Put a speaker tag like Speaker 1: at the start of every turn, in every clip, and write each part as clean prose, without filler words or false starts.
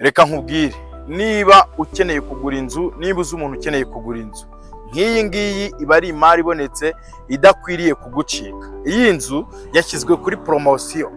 Speaker 1: Reka nkubwire, niba ukeneye kugura inzu, niba uzi umuntu ukeneye kugura inzu nk'iyi ngiyi, iba ari imari ibonetse idakwiriye kugucika. Iyi nzu yashyizwe kuri poromosiyo,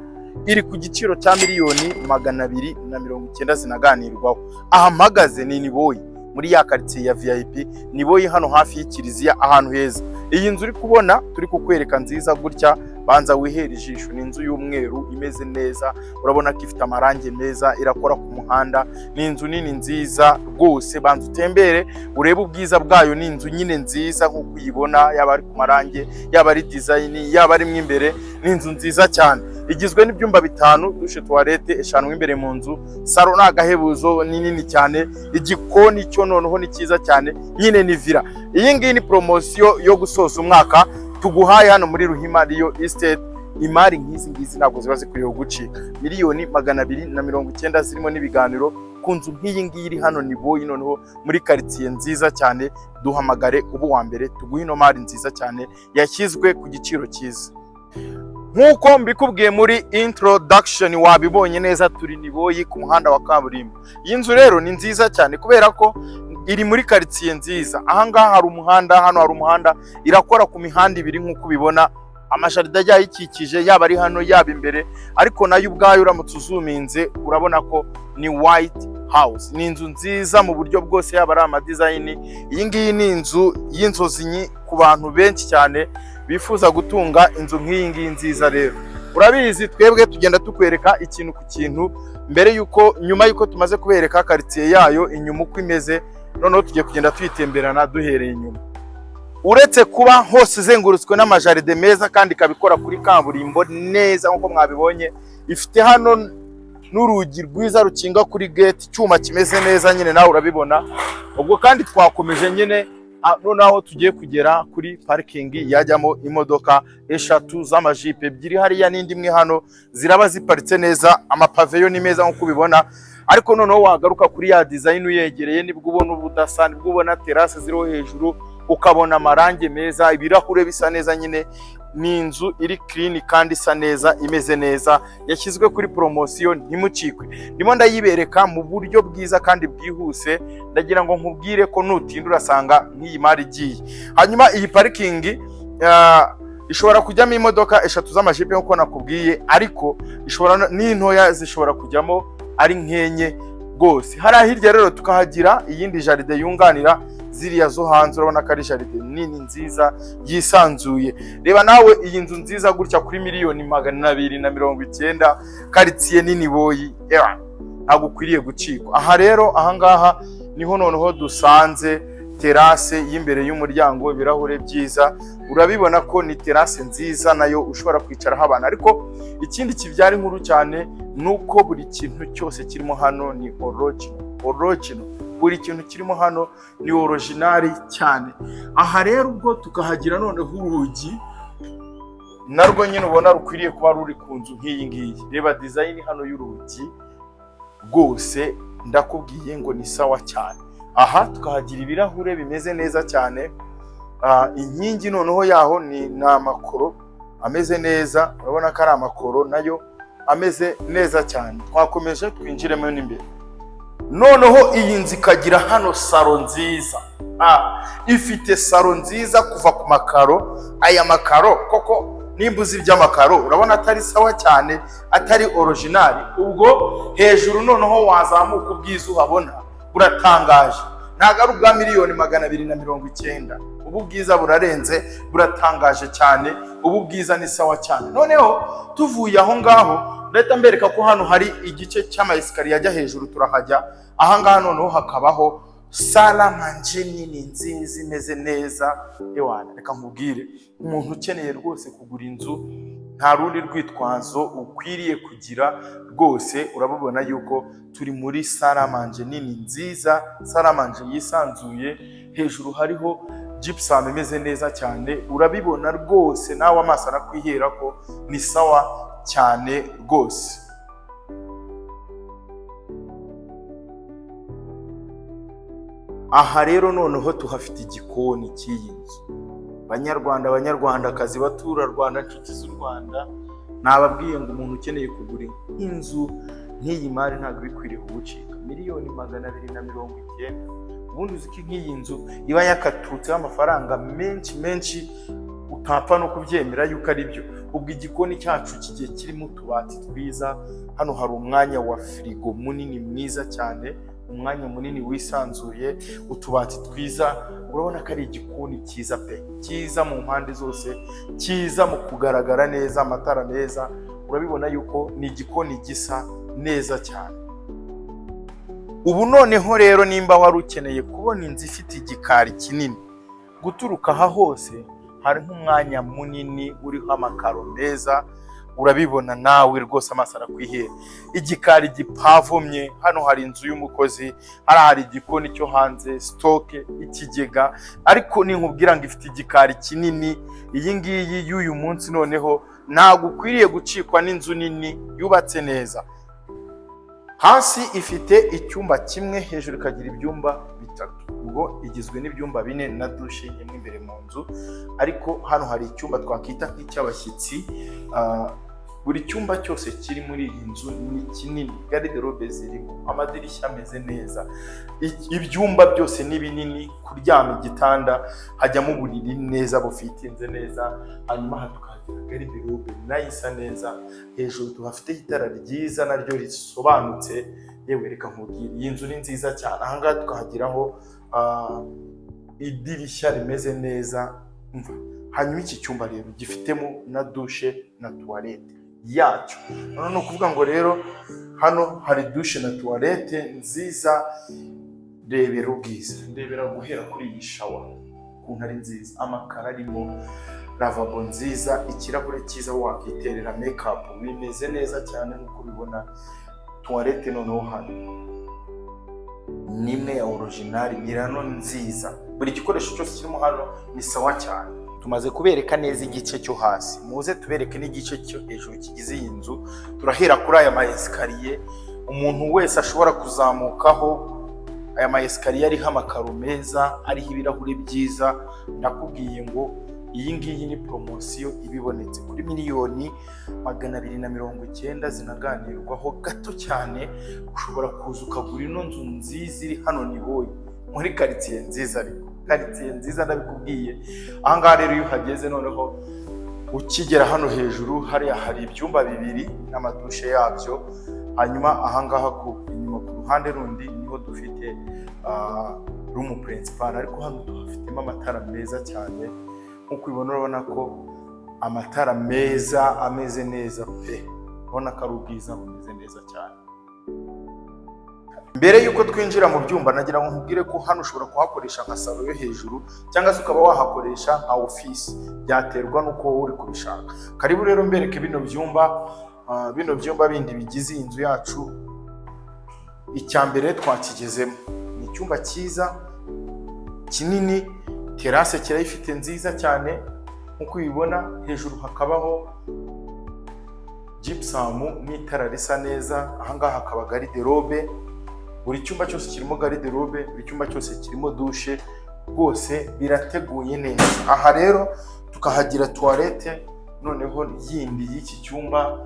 Speaker 1: iri ku giciro cya miliyoni 290 zinaganirwaho. Aha mpagaze ni Niboyi, muri ya quartier ya VIP Niboyi, hano hafi y'ikiriziya, ahantu heza. Iyi nzu uri kubona turi kukwereka nziza gutya, banza wihere ijisho. Ni inzu y'umweru imeze neza, urabona ko ifite amarangi meza, irakora ku muhanda. Ni inzu nini nziza rwose, banza utembere urebe ubwiza bwayo. Ni inzu nyine nziza nk'uko uyibona, yaba ari ku marangi, yaba ari design, yaba ari mo imbere. Ni inzu nziza cyane, igizwe n'ibyumba 5, dushe toilette 5 imbere mu nzu, salo n'agahebuzo, ni nini cyane, igikoni cyo noneho ni cyiza cyane, nyine ni villa. Iyi ngiyi ni promotion yo gusoza umwaka tuguhaye hano muri Ruhima Real Estate. Imari nk'izi ngizi ntabwo ziba zikwiye gucika. Miliyoni 290 zirimo n'ibiganiro ku nzu nk'iyi ngiyi iri hano Niboyi, noneho muri quartier nziza cyane. Duhamagare ubu wa mbere tuguhe ino mari nziza cyane yashyizwe ku giciro cyiza. Nkuko mbikubwiye muri introduction, wabibonye neza, turi Niboyi ku muhanda wa kaburimbo. Iyi nzu rero ni nziza cyane kubera ko iri muri quartier nziza. Aha ngaha hari umuhanda, hano hari umuhanda, irakora ku mihanda ibiri nk'uko ubibona. Amasharida ajya yikikije, yaba ari hano yaba imbere, ariko nayo ubwayo uramutse uzuminze urabona ko ni White House. Ni inzu nziza mu buryo bwose, yaba ari amadesign. Iyi ngiyi ni inzu y'inzozi ku bantu benshi cyane bifuza gutunga inzu nk'iyi ngiyi nziza. Rero urabizi, twebwe tugenda tukwereka ikintu ku kintu mbere yuko, nyuma yuko tumaze kubereka quartier yayo inyuma uko imeze, noneho tugiye kugenda tuyitemberana duhereye inyuma. Uretse kuba hose izengurutswe n'amajaride meza kandi ikabikora kuri kaburimbo neza nk'uko mwabibonye, ifite hano n'urugi rwiza rukinga kuri gate, icyuma kimeze neza nyine, nawe urabibona. Ubwo kandi twakomeje nyine, noneho tugiye kugera kuri parking yajyamo imodoka 3 z'amajipe, 2 hariya n'indi imwe hano, ziraba ziparitse neza. Amapave yo ni meza nk'uko ubibona, ariko noneho wagaruka kuri ya design uyegereye, nibwo ubona ubudasa, nibwo ubona terrasse ziriho hejuru, ukabona amarangi meza, ibirahure bisa neza. Nyine ni inzu iri clean kandi isa neza, imeze neza, yashyizwe kuri promotion. Ntimucikwe, ndimo ndayibereka mu buryo bwiza kandi bwihuse. Ndagira ngo nkubwire ko nutinda urasanga nk'iyi mari igiye. Hanyuma iyi parking ishobora kujyamo imodoka 3 z'amajipe nk'uko nakubwiye, ariko ishobora n'intoya zishobora kujyamo ari nkenye rwose. Hari hirya rero tukahagira iyindi jaride yunganira ziriya zo hanze. Urabona ko ari jaride nini nziza yisanzuye. Reba nawe iyi nzu nziza gutya kuri miliyoni 290, quartier nini Niboyi, ntabwo ukwiriye gucikwa. Aha rero, aha ngaha niho noneho dusanze terrasse y'imbere y'umuryango, ibirahure byiza. Urabibona ko ni terrasse nziza nayo ushobora kwicaraho abantu. Ariko ikindi kibyara inkuru cyane nuko buri kintu cyose kirimo hano ni original. Buri kintu kirimo hano ni original cyane. Aha rero ubwo tukahagira noneho urugi narwo nyine ubona rukwiriye kuba ruri ku nzu nk'iyi ngiyi. Reba design hano y'urugi rwose, ndakubwiye ngo ni sawa cyane. Aha tukahagira ibirahure bimeze neza cyane. Inkingi noneho yaho ni amakoro ameze neza. Urabona ko ari amakoro nayo ameze neza cyane. Twakomeje twinjiremo n'imbere. Noneho iyi nzu ikagira hano salo nziza. Ifite salo nziza kuva ku makaro. Aya makaro koko nimbuzi by'amakaro urabona atari sawa cyane, atari original. Ubwo hejuru noneho wazamuka ubwiza uhabona buratangaje. Ntago ari ubwa miliyoni 290. Ubu bwiza burarenze, buratangaje cyane. Ubu bwiza ni sawa cyane. Noneho tuvuye aho ngaho, leta mbereka ko hano hari igice cy'amayesikariye ajya hejuru, turahajya. Aha ngaha noneho hakabaho sala manje nini nziza imeze neza. Reka nkubwire, umuntu ukeneye rwose kugura inzu, nta rundi rwitwazo ukwiriye kugira rwose. Urabubona yuko turi muri sala manje nini nziza, sala manje yisanzuye. Hejuru hariho gypsum imeze neza cyane. Urabibona rwose nawe amaso arakwihera ko ni sawa cyane rwose. Aha rero noneho tuhafite igikoni cy'iyi nzu. Banyarwanda, banyarwandakazi, batura Rwanda, inshuti z'u Rwanda, nababwiye ngo umuntu ukeneye kugura inzu nk'iyi mari ntabwo bikwiriye kugucika. Miliyoni 290. Ubundi uzi ko nk'iyi nzu iba yakaturutseho amafaranga menshi utapfa no kubyemera yuko ari byo. Ubwo igikoni cyacu kigiye kirimo utubati twiza, hano hari umwanya wa firigo munini mwiza cyane, umwanya munini wisanzuye, utubati twiza. Urabona ko ari igikoni cyiza pe, cyiza mu mpande zose, cyiza mu kugaragara neza, amatara meza. Urabibona yuko ni igikoni gisa neza cyane. Ubu noneho rero nimba wari ukeneye kubona inzu ifite igikari kinini, guturuka aha hose hari nk'umwanya munini uriho amakaro meza, urabibona nawe rwose amaso arakwihera. Igikari gipavomye, hano hari inzu y'umukozi, hari igikoni cyo hanze, stoke, ikigega. Ariko ninkubwira ngo ifite igikari kinini, iyi ngiyi y'uyu munsi noneho ntabwo ukwiriye gucikwa n'inzu nini yubatse neza. Hasi ifite icyumba kimwe, hejuru ikagira ibyumba bitatu. Ubwo igizwe n'ibyumba 4 na dushe imwe imbere mu nzu. Ariko hano hari icyumba twakita nk'icy'abashyitsi. Buri cyumba cyose kiri muri iyi nzu ni kinini, garde-robe zirimo, amadirishya ameze neza, ibyumba byose ni binini, kuryama igitanda, hajyamo uburiri neza bufitinze neza. Hanyuma hatukagira garde-robe nayo isa neza, hejuru tuhafite itara ryiza naryo risobanutse. Yewe reka nkubwire, iyi nzu ni nziza cyane. Ahangaha tukahagiraho idirishya rimeze neza. Hanyuma iki cyumba rero gifitemo na dushe na tuwarete yacyo. None ukuvuga ngo rero hano hari dushe na tuwarete nziza. Rebera ubwiza, ndebera guhera kuri iyi shawa ukuntu ari nziza, amakara arimo, lavabo nziza, ikirahure cyiza wakiterera makeup, bimeze neza cyane nk'uko ubibona. Tuwarete noneho hano nimwe ya original, mirano nziza, buri gikoresho cyose kirimo hano ni sawa cyane. Tumaze kubereka neza igice cyo hasi, muze tubereke n'igice cyo hejuru kigize iyi nzu. Turahera kuri aya ma escalier umuntu wese ashobora kuzamukaho. Aya ma escalier ariho amakaro meza, ariho ibirahuri byiza. Ndakubwiye ngo iyi ngiyi ni promosiyo ibibonetse kuri miliyoni 290 zinaganirwaho gato cyane. Ushobora kuza ukagura ino nzu nziza iri hano Niboye, muri quartier nziza, ariko quartier nziza ndabikubwiye. Ahangaha rero iyo uhageze noneho ukigera hano hejuru, hariya hari ibyumba 2 n'amadushe yabyo. Hanyuma ahangaha inyuma ku ruhande rundi niho dufite room principal, ariko hano tuhafitemo amatara meza cyane. Nkuko ubibona, urabona ko amatara meza ameze neza pe, ubona ko ari ubwiza bumeze neza cyane. Mbere yuko twinjira mu byumba, nagira ngo nkubwire ko hano ushobora kuhakoresha nka salo yo hejuru, cyangwa se ukaba wahakoresha nka office, byaterwa nuko wowe uri kubishaka. Karibu rero mbereke bino byumba bindi bigize inzu yacu. Icyambere twakigezemo ni icyumba cyiza kinini, terase kirayifite nziza cyane nkuko ubibona. Hejuru hakabaho gypsum n'itara risa neza. Ahangaha hakaba garde-robe, buri cyumba cyose kirimo garde-robe, buri cyumba cyose kirimo dushe, rwose birateguye neza. Aha rero tukahagira tuwarete noneho yindi y'iki cyumba.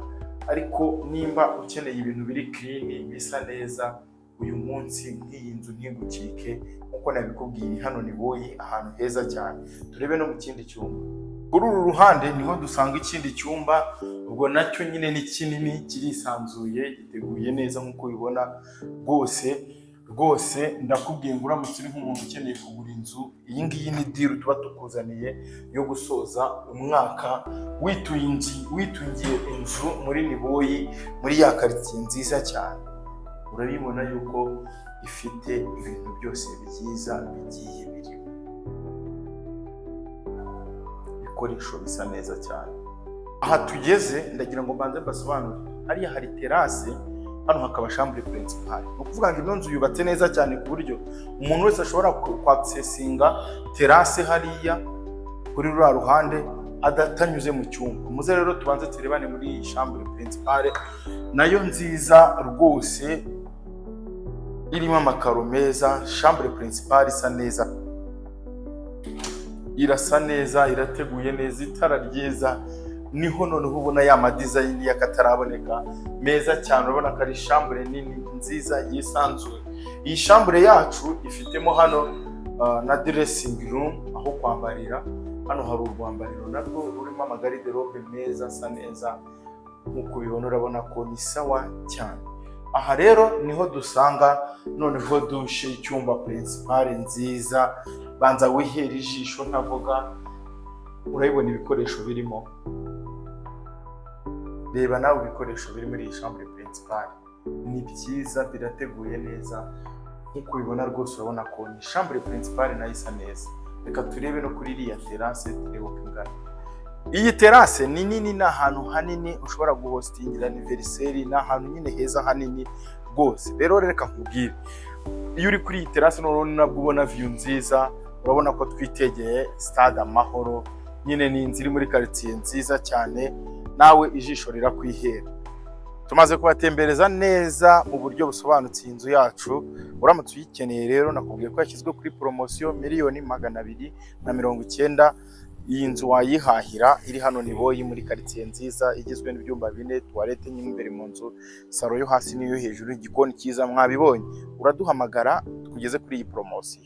Speaker 1: Ariko nimba ukeneye ibintu biri clean bisa neza, uyu munsi nk'iyi nzu ntigucike. Nkuko nabikubwiye, hano Niboye, ahantu heza cyane. Turebe no mu kindi cyumba. Kuri uru ruhande niho dusanga ikindi cyumba. Ubwo nacyo nyine ni kinini, kirisanzuye, giteguye neza nkuko ubibona. Rwose ndakubwiye ngo uramutse uri nk'umuntu ukeneye kugura inzu, iyi ngiyi ni deal tuba tukuzaniye yo gusoza umwaka witungiye inzu muri Niboye, muri ya quartier nziza cyane. Urabibona yuko ifite ibintu byose byiza bigiye birimo, ibikoresho bisa neza cyane. Aha tugeze ndagira ngo mbanze basobanure, hariya hari terase, hano hakaba chambre principale. No kuvuga ngo ino nzu yubatse neza cyane ku buryo umuntu wese ashobora kwaccessinga terase hariya kuri rura ruhande adatanyuze mu cyumba. Muze rero tubanze turebane muri iyi chambre principale, nayo nziza rwose, irimo amakaro meza. Chambre principale isa neza, irasa neza, irateguye neza, itara ryiza. niho noneho ubona ya madizayini y'akataraboneka meza cyane. Urabona ko ari shambure nini nziza yisanzuye. Iyi shambure yacu ifitemo hano na dressing room, aho kwambarira. Hano hari urwambariro narwo rurimo amagariderobe meza asa neza, nk'uko ubibona urabona ko ni sawa cyane. Aha rero niho dusanga noneho dushe, icyumba principal nziza. Banza wihera ijisho ntavuga, urabibona ibikoresho birimo. Reba nawe ibikoresho biri muri iyi chambre principal, ni byiza, birateguye neza. Nk'uko ubibona rwose urabona ko ni chambre principal nayo isa neza. Reka turebe no kuri iriya terrasse, turebe uko ingana. Iyi terrasse ni nini, ni ahantu hanini ushobora guhostingira anniversaire, ni ahantu nyine heza hanini rwose. Rero reka nkubwire, iyo uri kuri iyi terrasse noneho nabwo ubona view nziza. Urabona ko twitegeye stade Amahoro, nyine ni inzu iri muri quartier nziza cyane, nawe ijisho rirakwihera. Tumaze kubatembereza neza mu buryo busobanutse iyi nzu yacu. Uramutse uyikeneye rero nakubwiye ko yashyizwe kuri promotion $290,000. Iyi nzu wayihahira iri hano Niboyi muri quartier nziza, igizwe n'ibyumba 4, toilette nyine imbere mu nzu, salo yo hasi n'iyo hejuru, igikoni cyiza mwabibonye. Uraduhamagara tugeze kuri iyi promotion.